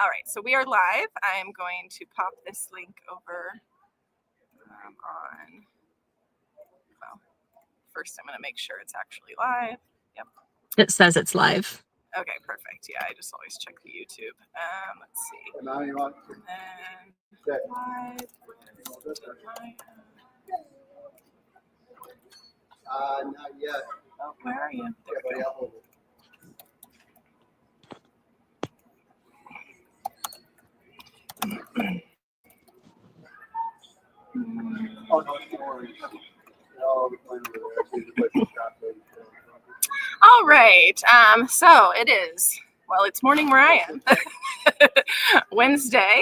All right, so we are live. I'm going to pop this link over on, well, first I'm going to make sure it's actually live. Yep. It says it's live. Okay, perfect. Yeah, I just always check the YouTube. Let's see. And live with Dania. Not yet. Oh, where are you? There we go. All right. So it is. Well, it's morning where I am. Wednesday.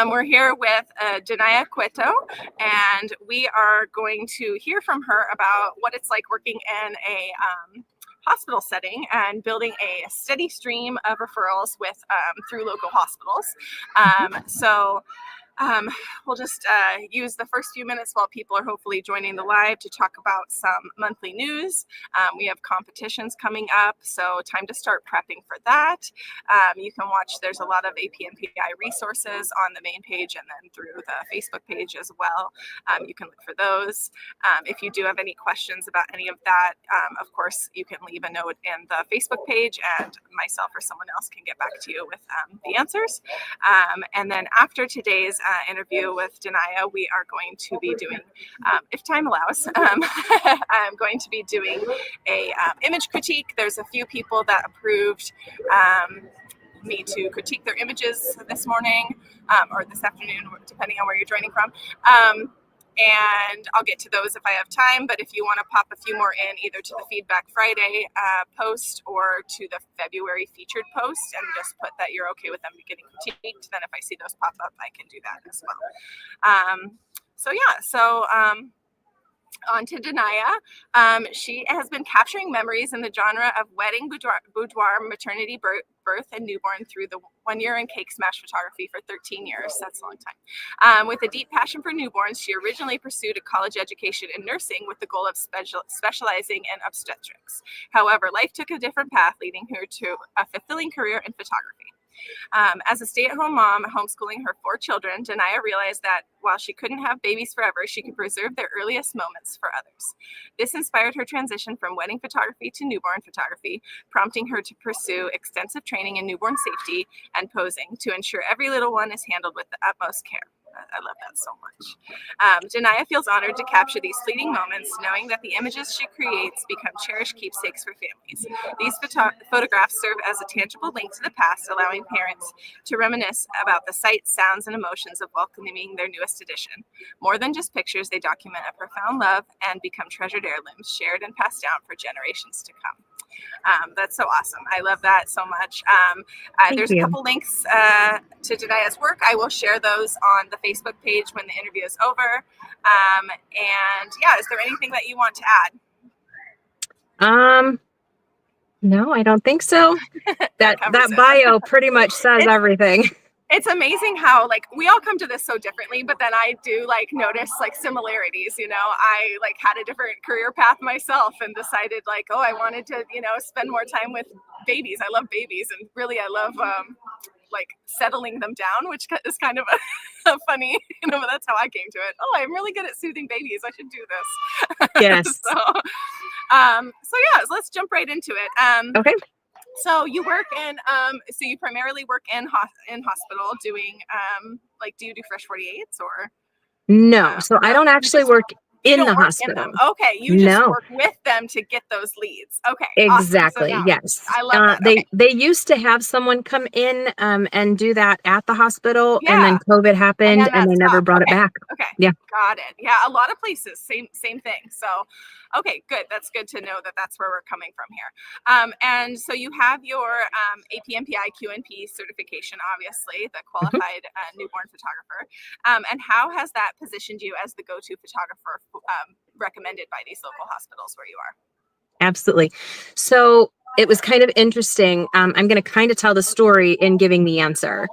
We're here with Dania Cueto, and we are going to hear from her about what it's like working in a hospital setting and building a steady stream of referrals with through local hospitals. We'll just use the first few minutes while people are hopefully joining the live to talk about some monthly news. We have competitions coming up, so time to start prepping for that. You can watch, there's a lot of APMPI resources on the main page and then through the Facebook page as well. You can look for those. If you do have any questions about any of that, of course, you can leave a note in the Facebook page and myself or someone else can get back to you with the answers. And then after today's interview with Dania, we are going to be doing, if time allows, I'm going to be doing a image critique. There's a few people that approved me to critique their images this morning or this afternoon, depending on where you're joining from. And I'll get to those if I have time, but if you want to pop a few more in either to the Feedback Friday post or to the February featured post and just put that you're okay with them getting critiqued, then if I see those pop up, I can do that as well. On to Dania. She has been capturing memories in the genre of wedding, boudoir, maternity, birth, and newborn through the 1 year and cake smash photography for 13 years. That's a long time. With a deep passion for newborns, she originally pursued a college education in nursing with the goal of specializing in obstetrics. However, life took a different path, leading her to a fulfilling career in photography. As a stay-at-home mom homeschooling her 4 children, Dania realized that while she couldn't have babies forever, she could preserve their earliest moments for others. This inspired her transition from wedding photography to newborn photography, prompting her to pursue extensive training in newborn safety and posing to ensure every little one is handled with the utmost care. I love that so much. Dania feels honored to capture these fleeting moments, knowing that the images she creates become cherished keepsakes for families. These photographs serve as a tangible link to the past, allowing parents to reminisce about the sights, sounds, and emotions of welcoming their newest addition. More than just pictures, they document a profound love and become treasured heirlooms, shared and passed down for generations to come. That's so awesome. I love that so much. There's a couple links to Dania's work. I will share those on the Facebook page when the interview is over. And yeah, is there anything that you want to add? No, I don't think so. That bio pretty much says everything. It's amazing how we all come to this so differently, but then I do notice similarities. I had a different career path myself and decided I wanted to spend more time with babies. I love babies, and really I love settling them down, which is kind of a funny, that's how I came to it. Oh, I'm really good at soothing babies. I should do this. Yes. So let's jump right into it. Okay. So you work in, so you primarily work in hospital doing, do you do Fresh 48s or? No, so I don't actually work in the hospital. Okay, you just work with them to get those leads. Okay, exactly. Awesome. So yes, I love that. They used to have someone come in and do that at the hospital, and then COVID happened, and they never brought it back. Okay, yeah, got it. Yeah, a lot of places, same thing. So, okay, good. That's good to know that that's where we're coming from here. And so you have your APMPI QNP certification, obviously, the qualified newborn photographer. And how has that positioned you as the go-to photographer recommended by these local hospitals where you are? Absolutely. So it was kind of interesting. I'm going to kind of tell the story in giving the answer.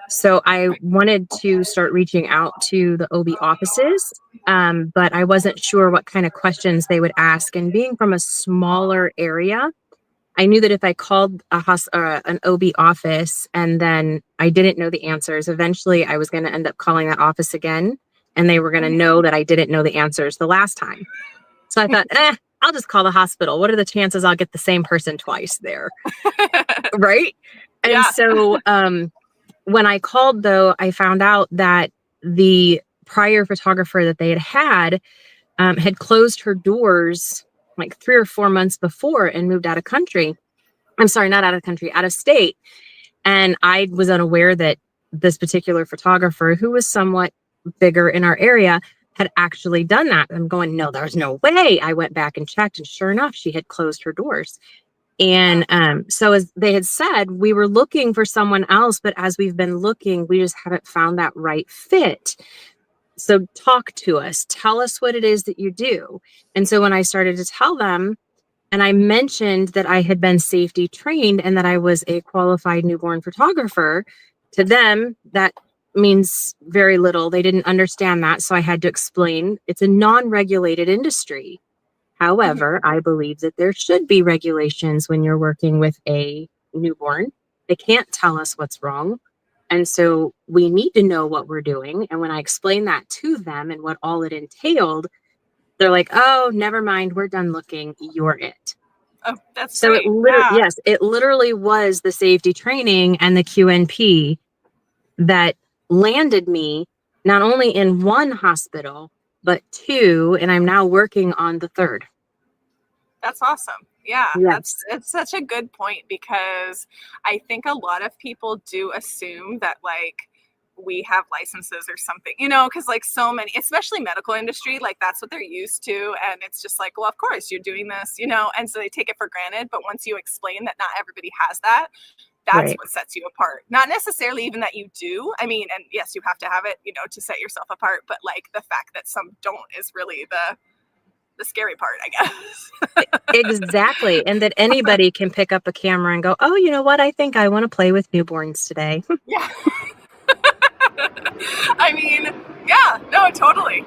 So I wanted to start reaching out to the OB offices, but I wasn't sure what kind of questions they would ask. And being from a smaller area, I knew that if I called an OB office and then I didn't know the answers, eventually I was going to end up calling that office again, and they were going to know that I didn't know the answers the last time. So I thought, I'll just call the hospital. What are the chances I'll get the same person twice there? Right. And Yeah. so when I called, though, I found out that the prior photographer that they had closed her doors like 3 or 4 months before and moved out of country. I'm sorry, not out of country, out of state. And I was unaware that this particular photographer, who was somewhat bigger in our area, had actually done that. I'm going, no, there's no way. I went back and checked, and sure enough, she had closed her doors. And so as they had said, we were looking for someone else, but as we've been looking, we just haven't found that right fit. So talk to us, tell us what it is that you do. And so when I started to tell them, and I mentioned that I had been safety trained and that I was a qualified newborn photographer, to them, that means very little. They didn't understand that. So I had to explain it's a non-regulated industry. However, I believe that there should be regulations when you're working with a newborn. They can't tell us what's wrong. And so we need to know what we're doing. And when I explained that to them and what all it entailed, they're like, oh, never mind. We're done looking. You're it. Oh, that's So great. yes, it literally was the safety training and the QNP that landed me not only in one hospital, but 2, and I'm now working on the 3rd. That's awesome. Yeah, Yes. it's such a good point, because I think a lot of people do assume that like we have licenses or something, because like so many, especially medical industry, like that's what they're used to. And it's just like, well, of course you're doing this, and so they take it for granted. But once you explain that not everybody has that, that's Right. what sets you apart. Not necessarily even that you do. I mean, and yes, you have to have it, to set yourself apart. But like the fact that some don't is really the scary part, I guess. Exactly. And that anybody can pick up a camera and go, oh, you know what? I think I want to play with newborns today. Yeah. I mean, yeah, no, totally.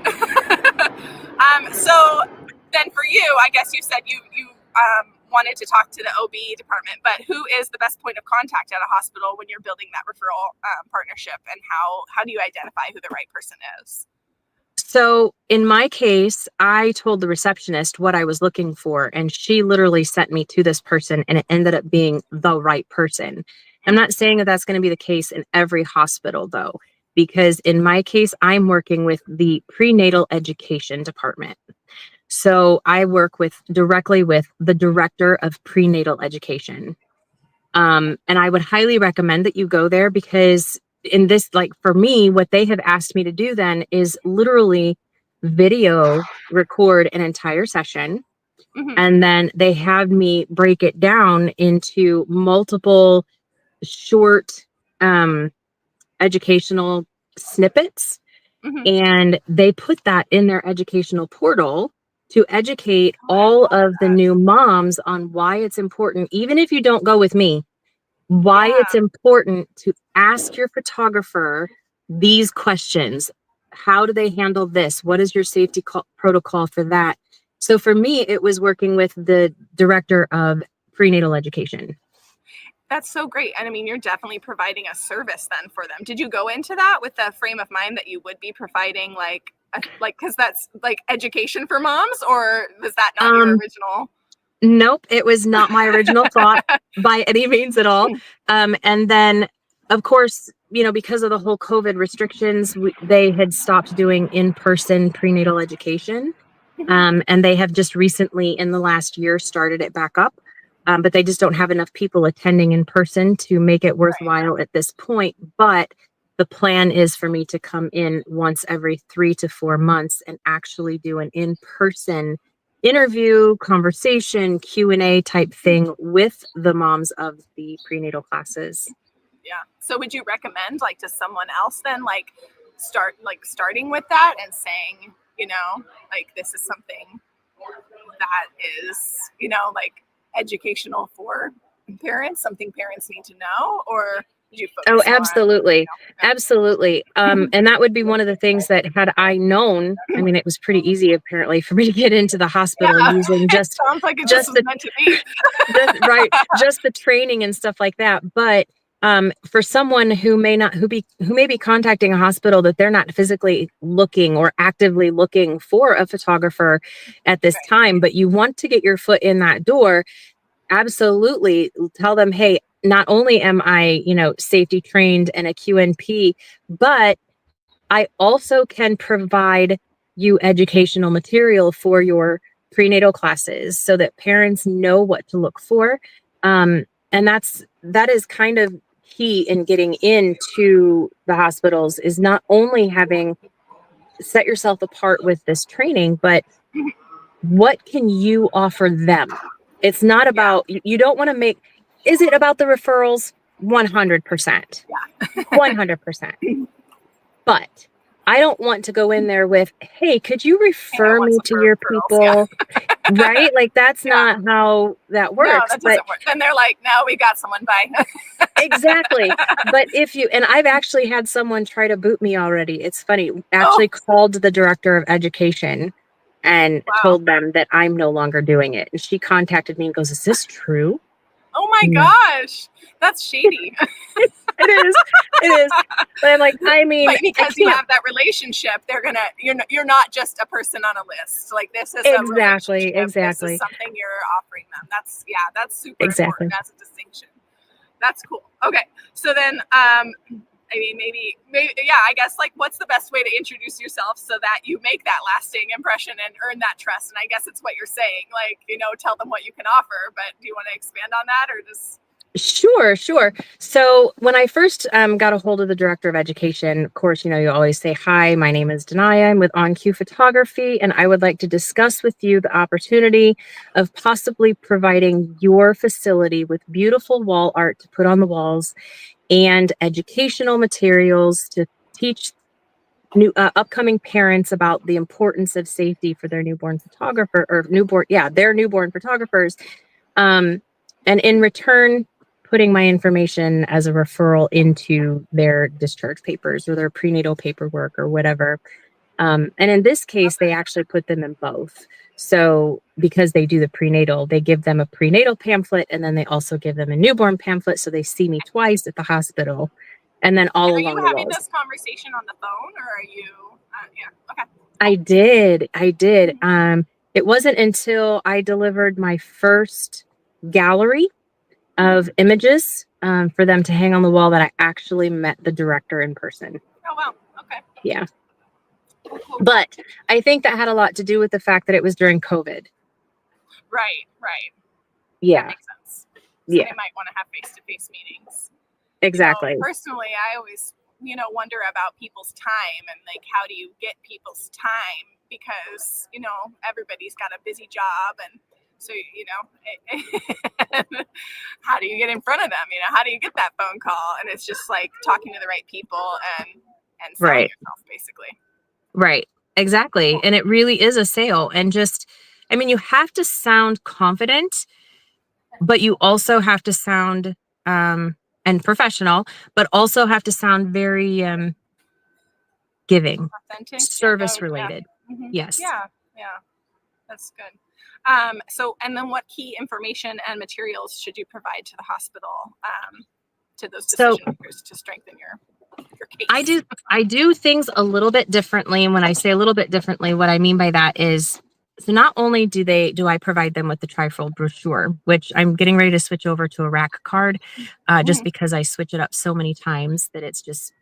So then for you, I guess you said you wanted to talk to the OB department, but who is the best point of contact at a hospital when you're building that referral partnership, and how do you identify who the right person is? So in my case, I told the receptionist what I was looking for, and she literally sent me to this person, and it ended up being the right person. I'm not saying that that's going to be the case in every hospital, though, because in my case, I'm working with the prenatal education department. So I work directly with the director of prenatal education. And I would highly recommend that you go there, because in this, like for me, what they have asked me to do then is literally video record an entire session. Mm-hmm. And then they have me break it down into multiple short educational snippets. Mm-hmm. And they put that in their educational portal to educate all of the new moms on why it's important, even if you don't go with me, why it's important to ask your photographer these questions. How do they handle this? What is your safety protocol for that? So for me, it was working with the director of prenatal education. That's so great. And I mean, you're definitely providing a service then for them. Did you go into that with the frame of mind that you would be providing because that's like education for moms, or was that not your original? Nope, it was not my original thought by any means at all. And then, of course, because of the whole COVID restrictions, they had stopped doing in-person prenatal education. And they have just recently, in the last year, started it back up. But they just don't have enough people attending in person to make it worthwhile at this point. But the plan is for me to come in once every 3 to 4 months and actually do an in-person interview, conversation, Q&A type thing with the moms of the prenatal classes. Yeah. So would you recommend to someone else then starting with that and saying, this is something that is, educational for parents, something parents need to know? Or you Oh, focus more on, absolutely. Yeah. Absolutely. And that would be one of the things that had I known, I mean, it was pretty easy apparently for me to get into the hospital Yeah, using it just sounds like it just was the meant to be. right, just the training and stuff like that. But for someone who may not who may be contacting a hospital that they're not physically looking or actively looking for a photographer at this Right. time, but you want to get your foot in that door, absolutely tell them, hey, not only am I, safety trained and a QNP, but I also can provide you educational material for your prenatal classes so that parents know what to look for. And that is kind of key in getting into the hospitals, is not only having set yourself apart with this training, but what can you offer them? It's not about, you don't want to make, is it about the referrals? 100%. Yeah. 100%. But I don't want to go in there with, hey, could you Hey, I refer want me some to your referrals. Yeah. people? Right? Like that's Yeah. not how that No, works. that But doesn't work. Then they're like, no, we got someone. Bye. exactly. But and I've actually had someone try to boot me already. It's funny. Oh, Actually called the director of education and wow. told them that I'm no longer doing it. And she contacted me and goes, is this true? Oh my Yeah. gosh. That's shady. It is. It is. But I'm like, I mean, But because I you can't. have that relationship, you're not just a person on a list. Like this is a Exactly. relationship. This Exactly. is something you're offering them. That's super Exactly. important as a distinction. That's cool. Okay. So then I mean, maybe, yeah, I guess like what's the best way to introduce yourself so that you make that lasting impression and earn that trust? And I guess it's what you're saying, like, tell them what you can offer, but do you want to expand on that or just? Sure, sure. So when I first got a hold of the director of education, of course, you always say, hi, my name is Dania. I'm with On Cue Photography, and I would like to discuss with you the opportunity of possibly providing your facility with beautiful wall art to put on the walls and educational materials to teach new upcoming parents about the importance of safety for their newborn photographer or their newborn photographers. And in return, putting my information as a referral into their discharge papers or their prenatal paperwork or whatever. And in this case, they actually put them in both. So because they do the prenatal, they give them a prenatal pamphlet and then they also give them a newborn pamphlet. So they see me twice at the hospital and then all Are along you the having walls. this conversation on the phone or are you? Yeah. Okay. I did. It wasn't until I delivered my first gallery of images for them to hang on the wall that I actually met the director in person. Oh, wow. Okay. Yeah. But I think that had a lot to do with the fact that it was during COVID. Right. Yeah. That makes sense. So Yeah. they might want to have face-to-face meetings. Exactly. Personally, I always, wonder about people's time and like, how do you get people's time? Because, everybody's got a busy job. And so, how do you get in front of them? How do you get that phone call? And it's just like talking to the right people and selling yourself basically. Right. Exactly. And it really is a sale. And you have to sound confident, but you also have to sound and professional, but also have to sound very giving, Authentic, service related. Yeah. Mm-hmm. Yes. Yeah. That's good. So, and then what key information and materials should you provide to the hospital, to those decision makers to strengthen your case? I do things a little bit differently. And when I say a little bit differently, what I mean by that is, so not only do I provide them with the trifold brochure, which I'm getting ready to switch over to a rack card, just because I switch it up so many times that it's just,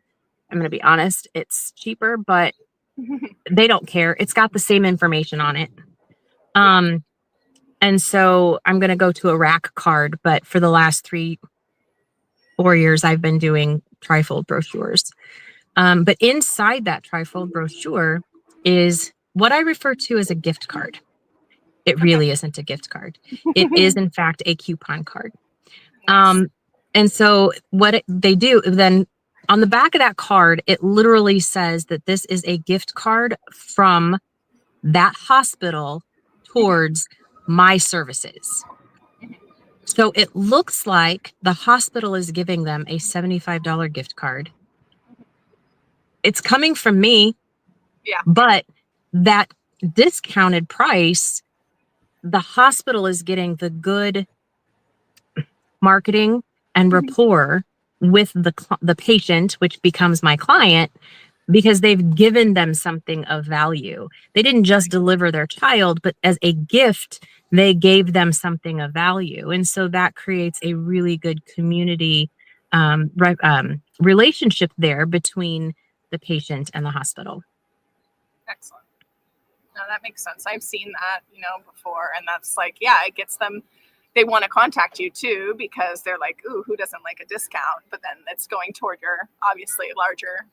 I'm going to be honest, it's cheaper, but they don't care. It's got the same information on it. And so I'm going to go to a rack card, but for the last 4 years, I've been doing trifold brochures. But inside that trifold brochure is what I refer to as a gift card. It really isn't a gift card. It is, in fact, a coupon card. Nice. And so what they do then on the back of that card, it literally says that this is a gift card from that hospital towards my services. So it looks like the hospital is giving them a $75 gift card. It's coming from me. Yeah. But that discounted price, the hospital is getting the good marketing and rapport with the patient, which becomes my client, because they've given them something of value. They didn't just deliver their child, but as a gift, they gave them something of value. And so that creates a really good community relationship there between the patient and the hospital. Excellent. No, that makes sense. I've seen that, before, and that's like, yeah, it gets them. They want to contact you too because they're like, ooh, who doesn't like a discount? But then it's going toward your obviously larger,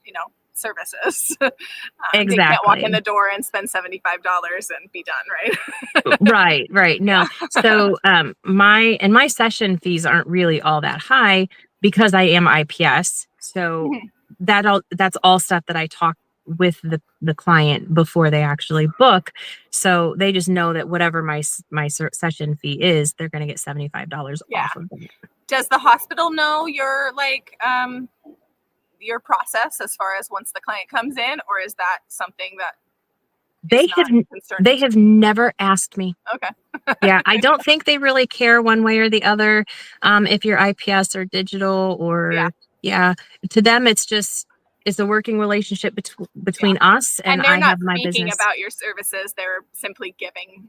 services. Exactly. They can't walk in the door and spend $75 and be done, right? Right. No. So my session fees aren't really all that high because I am IPS. So that's all stuff that I talk with the client before they actually book. So they just know that whatever my session fee is, they're going to get $75 off of it. Does the hospital know your your process as far as once the client comes in, or is that something that they have never asked me? Okay. Yeah, I don't think they really care one way or the other, if you're IPS or digital or to them it's a working relationship between us, and they're I not have my speaking business about your services. They're simply giving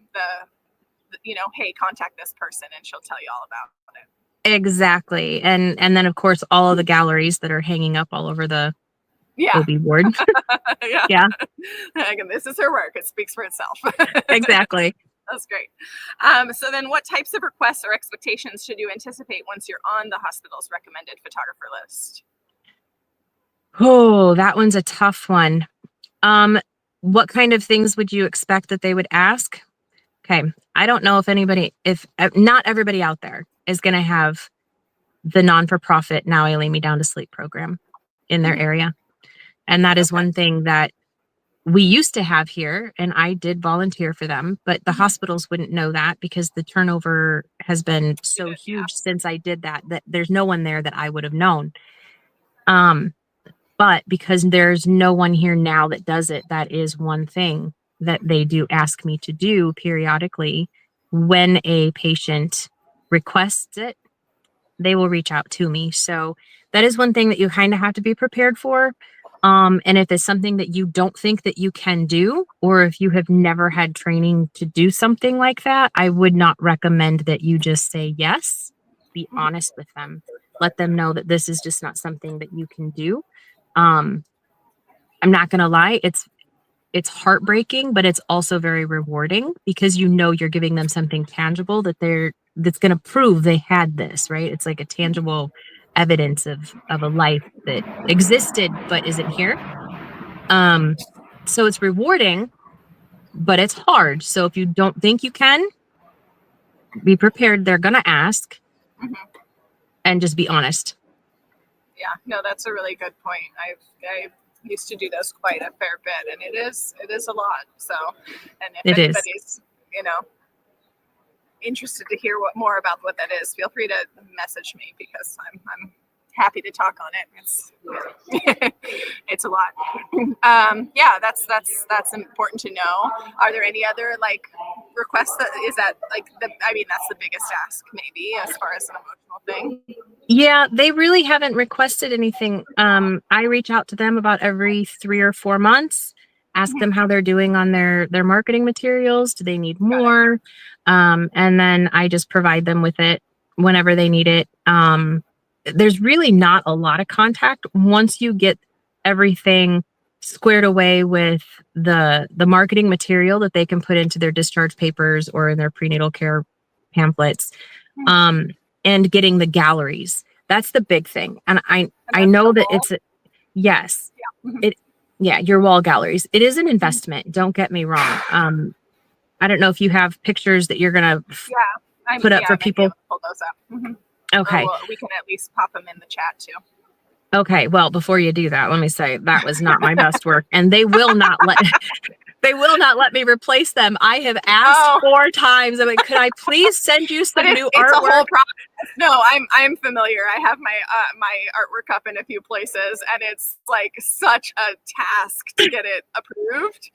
hey, contact this person and she'll tell you all about it. Exactly. And then of course all of the galleries that are hanging up all over the OB ward. Yeah. Again, this is her work. It speaks for itself. Exactly. That's great. So then what types of requests or expectations should you anticipate once you're on the hospital's recommended photographer list? Oh, that one's a tough one. What kind of things would you expect that they would ask? Okay. I don't know if not everybody out there is going to have the non-for-profit Now I Lay Me Down to Sleep program in their area. And that is one thing that we used to have here, and I did volunteer for them, but the hospitals wouldn't know that because the turnover has been so huge since I did that there's no one there that I would have known. But because there's no one here now that does it, that is one thing that they do ask me to do periodically. When a patient requests it, they will reach out to me. So that is one thing that you kind of have to be prepared for. And if it's something that you don't think that you can do, or if you have never had training to do something like that, I would not recommend that you just say yes. Be honest with them. Let them know that this is just not something that you can do. I'm not going to lie. It's heartbreaking, but it's also very rewarding because you're giving them something tangible that's going to prove they had this, right? It's like a tangible evidence of a life that existed but isn't here. So it's rewarding, but it's hard. So if you don't think you can, be prepared. They're going to ask, and just be honest. Yeah, no, that's a really good point. I used to do those quite a fair bit, and it is a lot. So, and if anybody's interested to hear more about what that is, feel free to message me because I'm happy to talk on it. It's a lot. That's important to know. Are there any other requests that's the biggest ask maybe as far as an emotional thing? Yeah, they really haven't requested anything. I reach out to them about every 3 or 4 months, ask them how they're doing on their marketing materials. Do they need more? And then I just provide them with it whenever they need it. There's really not a lot of contact once you get everything squared away with the marketing material that they can put into their discharge papers or in their prenatal care pamphlets, and getting the galleries. That's the big thing. And I know that it's yes. Your wall galleries. It is an investment. Don't get me wrong. I don't know if you have pictures that you're gonna put up for people. Pull those up. Okay. We can at least pop them in the chat too. Okay. Well, before you do that, let me say that was not my best work, and they will not let They will not let me replace them. I have asked Oh. 4 times. I'm like, could I please send you But some new it's a whole artwork? process. No, I'm familiar. I have my artwork up in a few places, and it's like such a task to get it approved.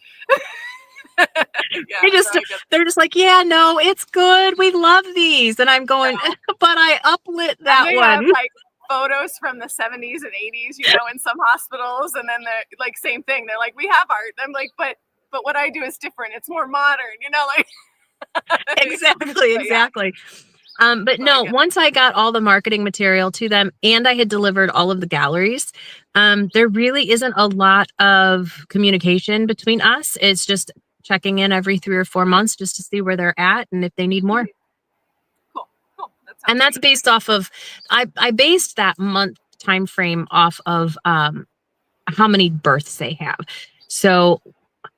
Yeah, so They're just like, yeah, no, it's good. We love these. And I'm going, but I uplit and that they one. have like photos from the 70s and 80s, you know, in some hospitals, and then they're like same thing. They're like, we have art. I'm like, but what I do is different. It's more modern, you know, like Exactly. But no, once I got all the marketing material to them and I had delivered all of the galleries, there really isn't a lot of communication between us. It's just checking in every 3 or 4 months just to see where they're at and if they need more. Cool. And that's based off of, I based that month time frame off of how many births they have. So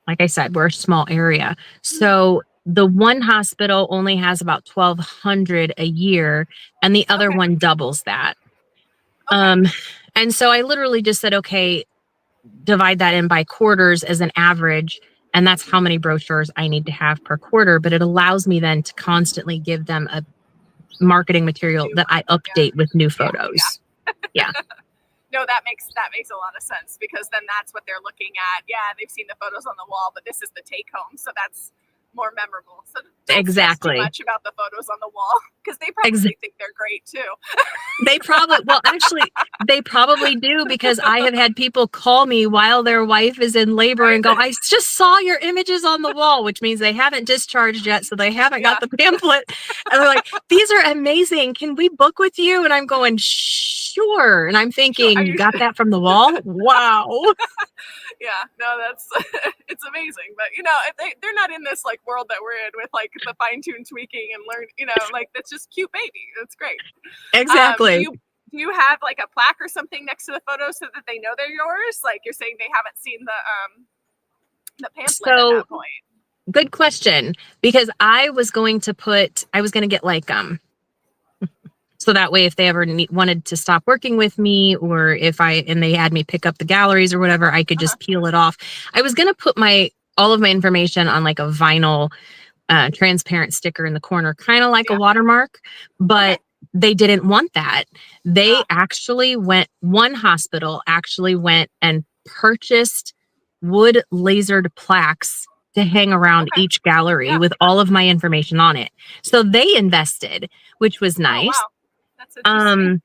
like I said, we're a small area. So the one hospital only has about 1,200 a year, and the other one doubles that. And so I literally just said, okay, divide that in by quarters as an average. And that's how many brochures I need to have per quarter. But it allows me then to constantly give them a marketing material that I update with new photos. Yeah. No, that makes a lot of sense, because then that's what they're looking at. Yeah, they've seen the photos on the wall, but this is the take home, so that's more memorable. So don't stress too much about the photos on the wall, because they probably think they're great too. They probably do, because I have had people call me while their wife is in labor and go, I just saw your images on the wall, which means they haven't discharged yet, so they haven't got the pamphlet. And they're like, these are amazing. Can we book with you? And I'm going, sure. And I'm thinking, you got that from the wall? Wow. Yeah, no, that's it's amazing. But you know, they're not in this like world that we're in with like the fine-tune tweaking and learn, you know, like that's just cute baby. That's great. Exactly. Do you have like a plaque or something next to the photo so that they know they're yours? Like you're saying they haven't seen the pamphlet at that point. Good question, because I was going to get like so that way, if they ever wanted to stop working with me, or and they had me pick up the galleries or whatever, I could just peel it off. I was going to put all of my information on like a vinyl transparent sticker in the corner, kind of like a watermark, but they didn't want that. One hospital actually went and purchased wood lasered plaques to hang around each gallery with all of my information on it. So they invested, which was nice. Oh, wow. That's interesting.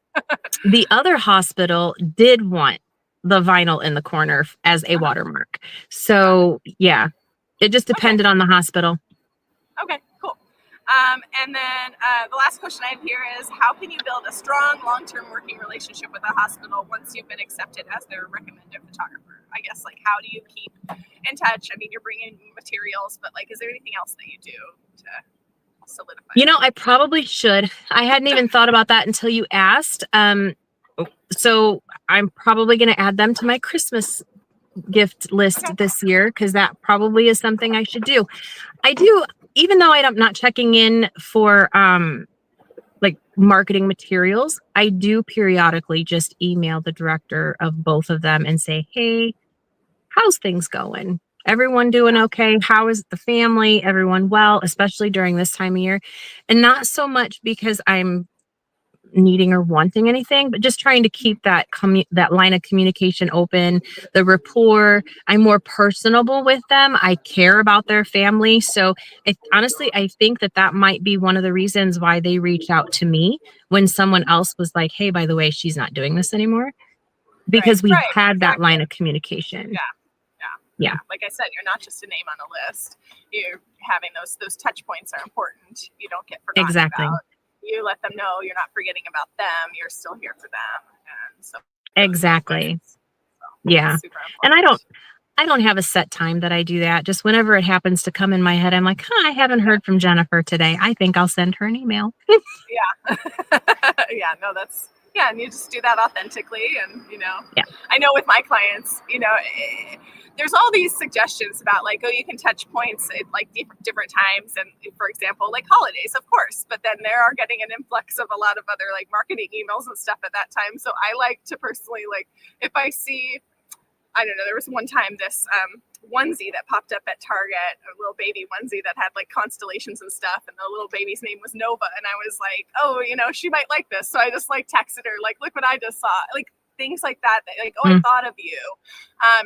The other hospital did want the vinyl in the corner as a watermark. So yeah, it just depended on the hospital. Okay, cool. And then the last question I have here is, how can you build a strong long-term working relationship with a hospital once you've been accepted as their recommended photographer? I guess, like, how do you keep in touch? I mean, you're bringing materials, but like, is there anything else that you do to solidify? You know, I probably should. I hadn't even thought about that until you asked. So I'm probably going to add them to my Christmas gift list this year, because that probably is something I should do. I do, even though I'm not checking in for like marketing materials, I do periodically just email the director of both of them and say, hey, how's things going? Everyone doing okay? How is the family? Everyone well, especially during this time of year? And not so much because I'm needing or wanting anything, but just trying to keep that line of communication open, the rapport. I'm more personable with them. I care about their family. So honestly, I think that might be one of the reasons why they reach out to me when someone else was like, hey, by the way, she's not doing this anymore, because we had that line of communication. Yeah. Like I said, you're not just a name on a list. You're having those touch points are important. You don't get forgotten about. You let them know you're not forgetting about them. You're still here for them. And so exactly. Yeah. And I don't have a set time that I do that. Just whenever it happens to come in my head, I'm like, I haven't heard from Jennifer today. I think I'll send her an email. Yeah. And you just do that authentically. And, you know, I know with my clients, you know, there's all these suggestions about like, oh, you can touch points at like different times. And for example, like holidays, of course, but then they are getting an influx of a lot of other like marketing emails and stuff at that time. So I like to personally, like, if I see I don't know, there was one time this onesie that popped up at Target, a little baby onesie that had like constellations and stuff, and the little baby's name was Nova, and I was like, oh, she might like this, so I just like texted her like, look what I just saw, like things like that, like, oh, I thought of you.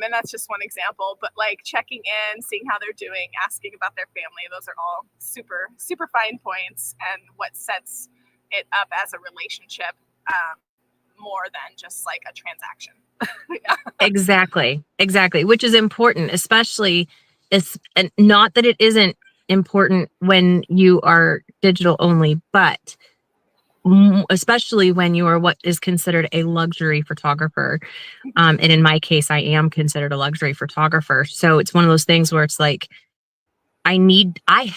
And that's just one example, but like checking in, seeing how they're doing, asking about their family, those are all super, super fine points, and what sets it up as a relationship more than just like a transaction. Yeah. Exactly. Which is important, especially and not that it isn't important when you are digital only, but especially when you are what is considered a luxury photographer. And in my case, I am considered a luxury photographer. So it's one of those things where it's like, I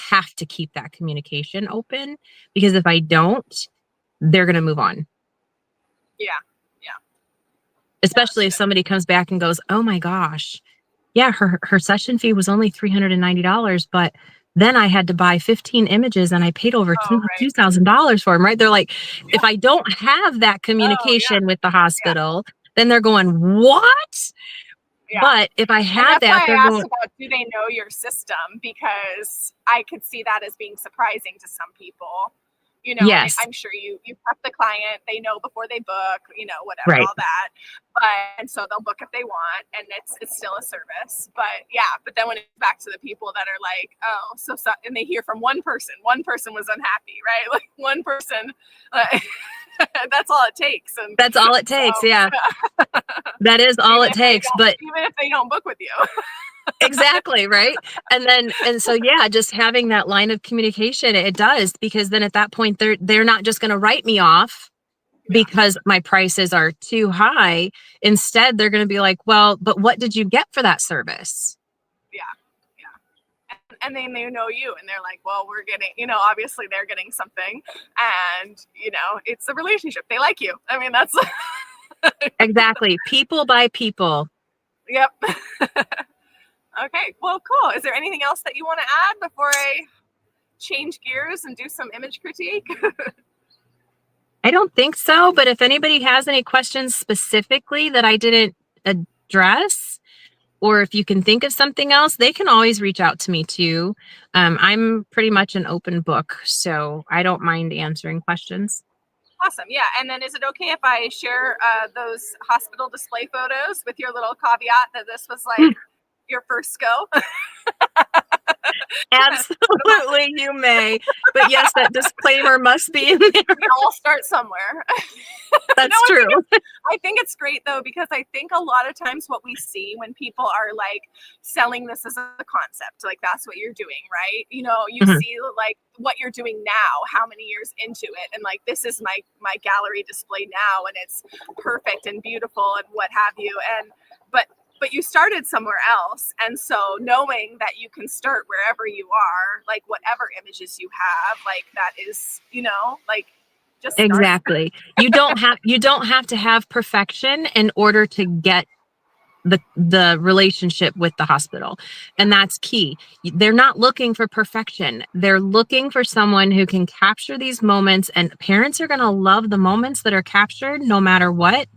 have to keep that communication open, because if I don't, they're going to move on. Yeah. Especially if somebody comes back and goes, oh my gosh, yeah, her session fee was only $390, but then I had to buy 15 images and I paid over $2,000 for them, right? They're like, if I don't have that communication with the hospital, then they're going, what? Yeah. But if I have that, they're I going, asked about, do they know your system? Because I could see that as being surprising to some people. Yes. I'm sure you prep the client, they know before they book, whatever, all that. And so they'll book if they want, and it's still a service. But then when it's back to the people that are like, oh, so and they hear from one person was unhappy, right? Like one person, that's all it takes. And that's all it takes. Yeah. That is all it takes. But even if they don't book with you. Exactly. Right. And so, yeah, just having that line of communication, it does, because then at that point, they're not just going to write me off because my prices are too high. Instead, they're going to be like, well, but what did you get for that service? Yeah. And then they know you, and they're like, well, we're getting, obviously they're getting something, and, it's a relationship. They like you. I mean, that's exactly. People by people. Yep. Okay, well, cool. Is there anything else that you want to add before I change gears and do some image critique? I don't think so, but if anybody has any questions specifically that I didn't address, or if you can think of something else, they can always reach out to me too. I'm pretty much an open book, so I don't mind answering questions. Awesome. Yeah. And then is it okay if I share those hospital display photos with your little caveat that this was like your first go? Absolutely, you may. But yes, that disclaimer must be in there. We all start somewhere. That's true. I think it's great though, because I think a lot of times what we see when people are like selling this as a concept, like that's what you're doing, right? You see like what you're doing now, how many years into it, and like this is my gallery display now, and it's perfect and beautiful and what have you, and but you started somewhere else. And so knowing that you can start wherever you are, like whatever images you have, like that is, like just start. Exactly. You don't have to have perfection in order to get the relationship with the hospital. And that's key. They're not looking for perfection. They're looking for someone who can capture these moments, and parents are going to love the moments that are captured no matter what,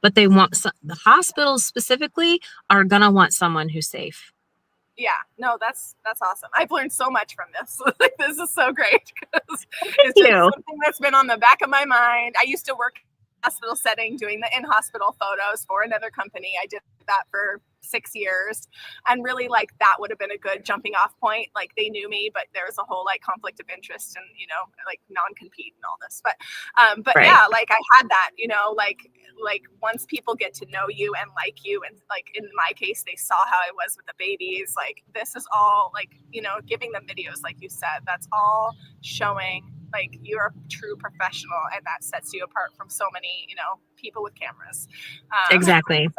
but they want the hospitals specifically are going to want someone who's safe. Yeah, no, that's awesome. I've learned so much from this. This is so great. It's just something that's been on the back of my mind. I used to work hospital setting doing the in-hospital photos for another company. I did that for 6 years, and really like that would have been a good jumping off point. Like they knew me, but there was a whole like conflict of interest and like non-compete and all this, but right. Yeah, like I had that, like once people get to know you and like you, and like in my case they saw how I was with the babies, like this is all like giving them videos like you said, that's all showing like you're a true professional, and that sets you apart from so many people with cameras. Exactly.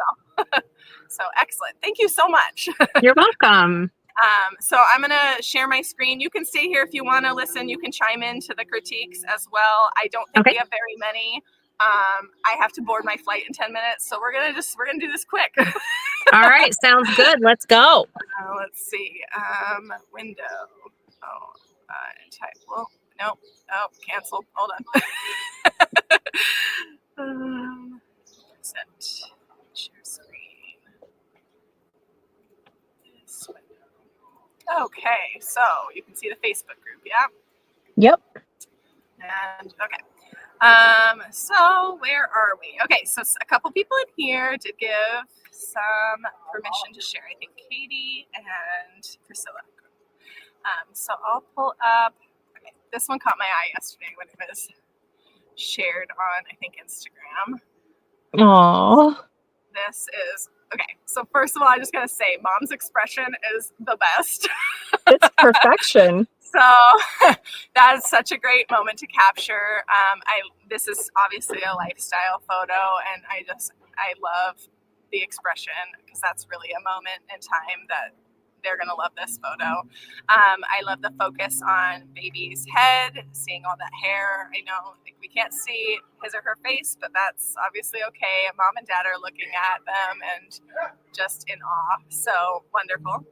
So excellent. Thank you so much. You're welcome. So I'm going to share my screen. You can stay here if you want to listen. You can chime into the critiques as well. I don't think we have very many. I have to board my flight in 10 minutes. So we're going to do this quick. All right. Sounds good. Let's go. Let's see. Window. Type. Well, no. Oh, cancel. Hold on. Sent. Share screen. Okay, so you can see the Facebook group, yeah? Yep. And okay. So where are we? Okay, so a couple people in here did give some permission to share. I think Katie and Priscilla. So I'll pull up. Okay, this one caught my eye yesterday when it was shared on, I think, Instagram. Aww. This is okay. So first of all, I just gotta say, Mom's expression is the best. It's perfection. So that is such a great moment to capture. This is obviously a lifestyle photo, and I love the expression because that's really a moment in time that they're gonna love this photo. I love the focus on baby's head, seeing all that hair. I know we can't see his or her face, but that's obviously okay. Mom and Dad are looking at them and just in awe. So wonderful.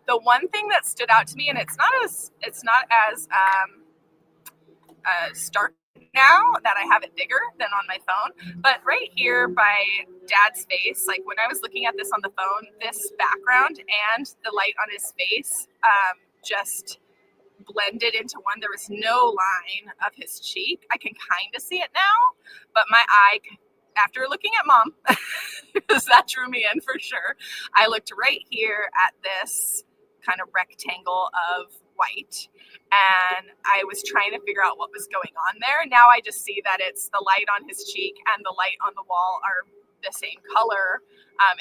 The one thing that stood out to me, and it's not as stark now that I have it bigger than on my phone, but right here by Dad's face, like when I was looking at this on the phone, this background and the light on his face just blended into one. There was no line of his cheek. I can kind of see it now, but my eye, after looking at Mom, because that drew me in for sure, I looked right here at this kind of rectangle of white, and I was trying to figure out what was going on there. Now I just see that it's the light on his cheek and the light on the wall are the same color,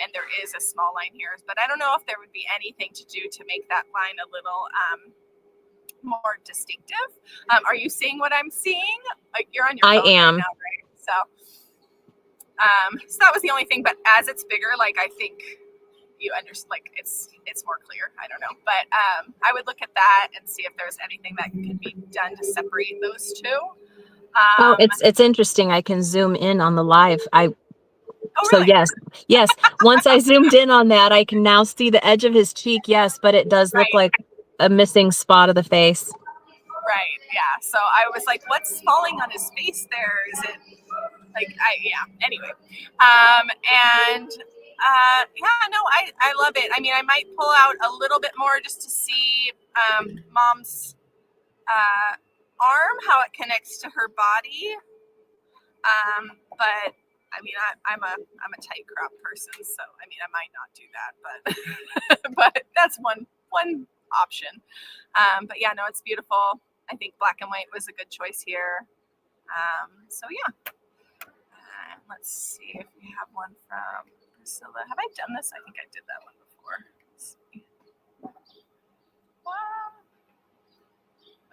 and there is a small line here, but I don't know if there would be anything to do to make that line a little more distinctive. Are you seeing what I'm seeing? Like, you're on your phone I am. right now, right? So that was the only thing, but as it's bigger, like, I think you understand, like, it's more clear. I don't know, but I would look at that and see if there's anything that can be done to separate those two. Oh, it's interesting. I can zoom in on the live. Oh, So really? yes. Once I zoomed in on that, I can now see the edge of his cheek. Yes, but it does look Right. like a missing spot of the face. Right. Yeah. So I was like, what's falling on his face there? Is it like, anyway. I love it. I mean, I might pull out a little bit more just to see Mom's arm, how it connects to her body. But I mean, I'm a tight crop person, so I mean, I might not do that, but but that's one option. But yeah, no, it's beautiful. I think black and white was a good choice here. So yeah, let's see if we have one from Priscilla. Have I done this? I think I did that one before. Let's see.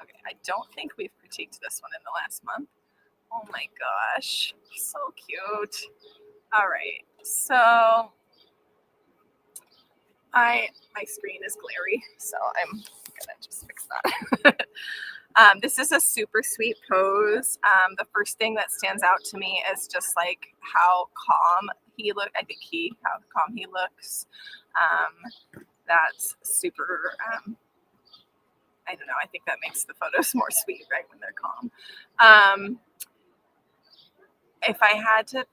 Okay, I don't think we've critiqued this one in the last month. Oh my gosh, so cute. All right, so my screen is glary, so I'm gonna just fix that. This is a super sweet pose. The first thing that stands out to me is just like how calm he looked. I think how calm he looks. That's super. I don't know. I think that makes the photos more sweet, right, when they're calm. If I had to,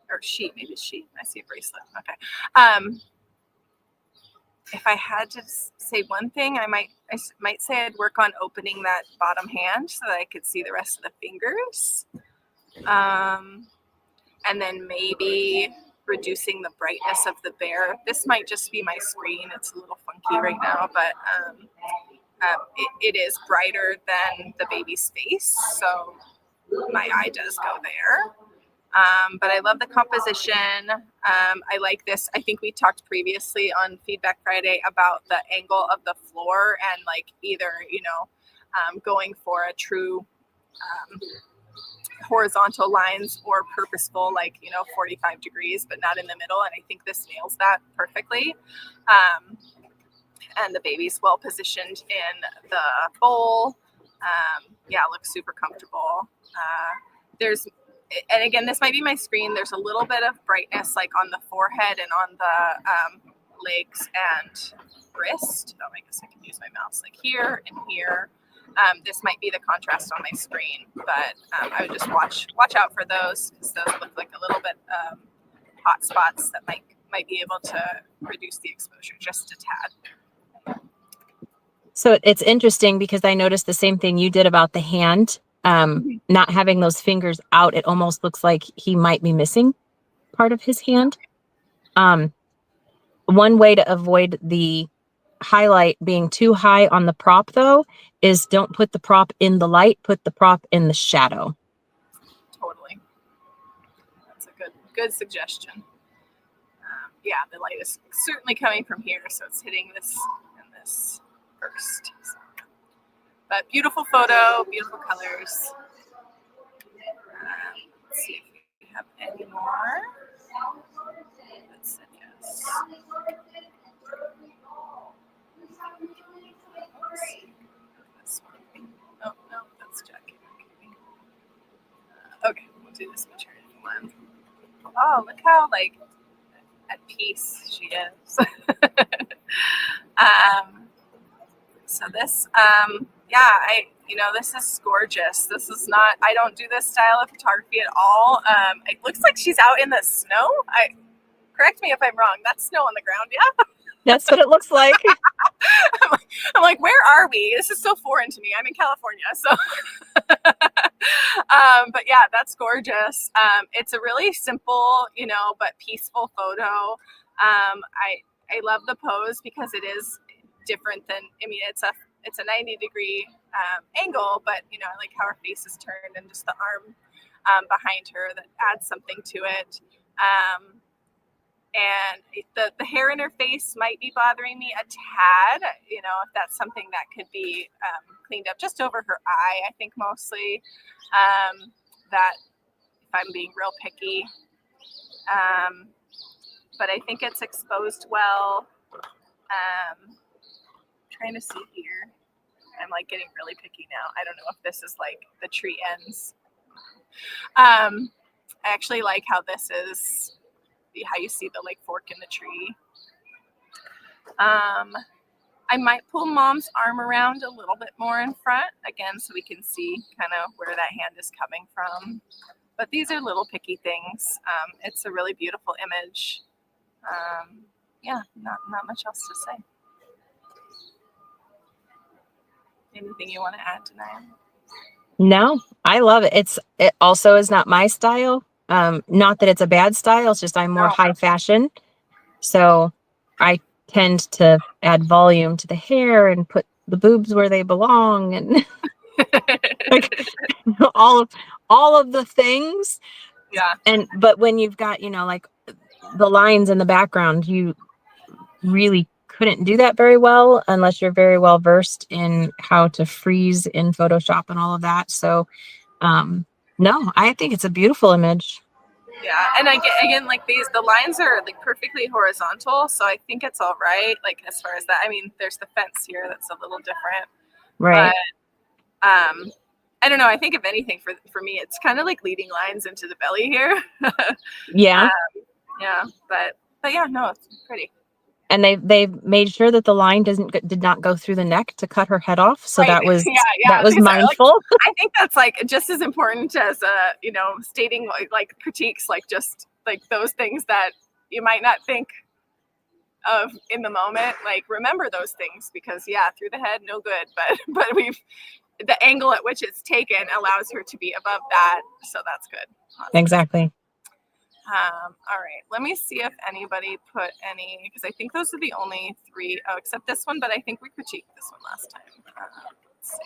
or she, maybe she. I see a bracelet. Okay. If I had to say one thing, I might say I'd work on opening that bottom hand so that I could see the rest of the fingers. And then maybe reducing the brightness of the bear. This might just be my screen. It's a little funky right now, but it is brighter than the baby's face, so my eye does go there. But I love the composition. I like this. I think we talked previously on Feedback Friday about the angle of the floor and like either, going for a true horizontal lines or purposeful, 45 degrees, but not in the middle. And I think this nails that perfectly. And the baby's well positioned in the bowl. Looks super comfortable. And again, this might be my screen. There's a little bit of brightness like on the forehead and on the legs and wrist. Oh, I guess I can use my mouse like here and here. This might be the contrast on my screen, but I would just watch out for those because those look like a little bit hot spots that might might be able to reduce the exposure just a tad. So it's interesting because I noticed the same thing you did about the hand, not having those fingers out. It almost looks like he might be missing part of his hand. One way to avoid the highlight being too high on the prop, though, is don't put the prop in the light, put the prop in the shadow. Totally. That's a good suggestion. Yeah, the light is certainly coming from here, so it's hitting this and this first. So. But beautiful photo, beautiful colors. Let's see if we have any more. That said yes. This one. Oh, no, that's Jackie. Okay, we'll do this maternity one. Oh, look how, like, at peace she is. So this, this is gorgeous. This is not, I don't do this style of photography at all. It looks like she's out in the snow. Correct me if I'm wrong. That's snow on the ground, yeah? That's what it looks like. I'm like, where are we? This is so foreign to me. I'm in California, so. But yeah, that's gorgeous. It's a really simple, but peaceful photo. I love the pose because it is different than, it's a 90-degree angle, but I like how her face is turned and just the arm behind her that adds something to it. And the hair in her face might be bothering me a tad, if that's something that could be cleaned up just over her eye, I think mostly, that if I'm being real picky. But I think it's exposed well. Trying to see here. I'm like getting really picky now. I don't know if this is like the tree ends. I actually like how this is, how you see the like fork in the tree. I might pull mom's arm around a little bit more in front again, so we can see kind of where that hand is coming from. But these are little picky things. It's a really beautiful image. Yeah, not much else to say. Anything you want to add tonight? No, I love it. It also is not my style. Not that it's a bad style. It's just I'm more high fashion. So I tend to add volume to the hair and put the boobs where they belong and like all of the things. Yeah. But when you've got, like the lines in the background, you really couldn't do that very well unless you're very well versed in how to freeze in Photoshop and all of that. So no, I think it's a beautiful image. Yeah, and again, like the lines are like perfectly horizontal, so I think it's all right. Like as far as that, I mean, there's the fence here that's a little different, right? But I don't know. I think if anything, for me, it's kind of like leading lines into the belly here. Yeah, yeah, but yeah, no, it's pretty. And they made sure that the line did not go through the neck to cut her head off. So right. that was that was mindful. Like, I think that's like just as important as stating like critiques, like just like those things that you might not think of in the moment. Like remember those things because through the head, no good. But the angle at which it's taken allows her to be above that, so that's good. Awesome. Exactly. All right, let me see if anybody put any, because I think those are the only three, except this one, but I think we critiqued this one last time. Let's see.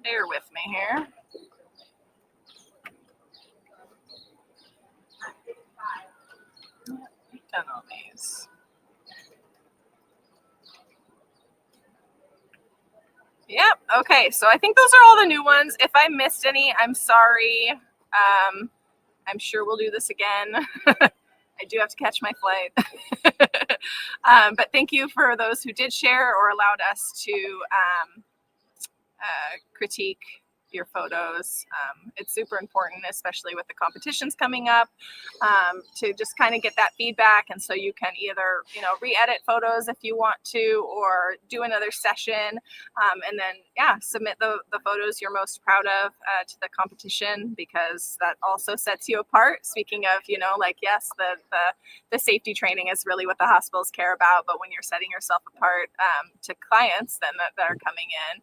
Bear with me here. We've done all these. Yep. Okay. So I think those are all the new ones. If I missed any, I'm sorry. I'm sure we'll do this again. I do have to catch my flight. But thank you for those who did share or allowed us to critique your photos. It's super important, especially with the competitions coming up, to just kind of get that feedback. And so you can either, re-edit photos if you want to, or do another session, and then, submit the photos you're most proud of to the competition, because that also sets you apart. Speaking of, yes, the safety training is really what the hospitals care about, but when you're setting yourself apart to clients then that are coming in,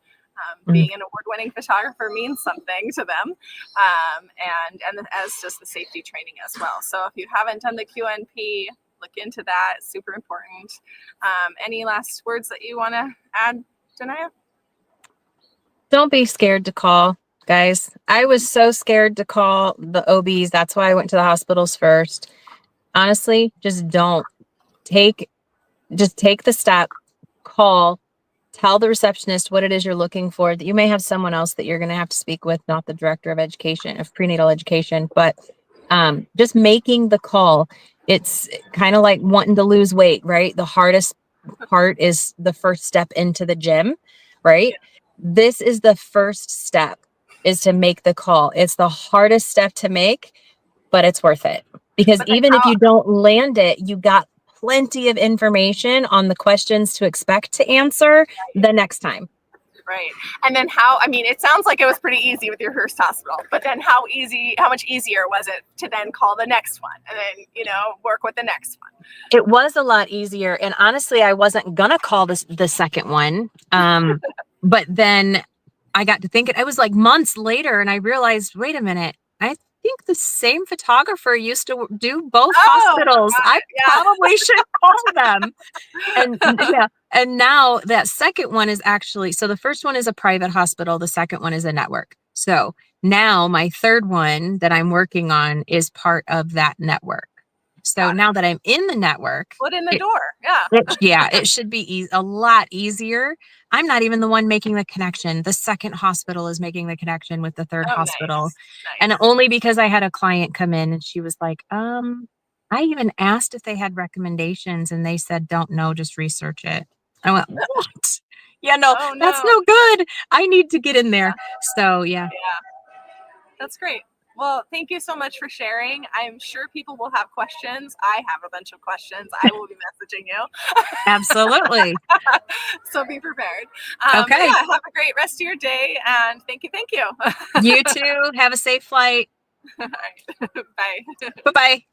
being an award-winning photographer means something to them, and as does the safety training as well. So if you haven't done the QNP, look into that. It's super important. Any last words that you want to add, Dania? Don't be scared to call, guys. I was so scared to call the OBs. That's why I went to the hospitals first. Honestly, just take the step, call, tell the receptionist what it is you're looking for. That you may have someone else that you're going to have to speak with, not the director of prenatal education, but just making the call. It's kind of like wanting to lose weight, right? The hardest part is the first step into the gym, right? This is the first step, is to make the call. It's the hardest step to make, but it's worth it, because even if you don't land it, you got plenty of information on the questions to expect to answer the next time. Right. And then it sounds like it was pretty easy with your first hospital, but then how much easier was it to then call the next one and then, work with the next one? It was a lot easier. And honestly, I wasn't going to call the second one. But then I got to thinking, it was like months later, and I realized, wait a minute, I think the same photographer used to do both hospitals. I probably should call them. And now that second one is actually, so the first one is a private hospital. The second one is a network. So now my third one that I'm working on is part of that network. So now that I'm in the network, foot in the door. It should be a lot easier. I'm not even the one making the connection. The second hospital is making the connection with the third hospital. Nice. And only because I had a client come in and she was like, I even asked if they had recommendations and they said, don't know, just research it. I went, what? That's no good. I need to get in there. So, yeah. That's great. Well, thank you so much for sharing. I'm sure people will have questions. I have a bunch of questions. I will be messaging you. Absolutely. So be prepared. Okay. Have a great rest of your day. And thank you. You too. Have a safe flight. All right. Bye. Bye-bye.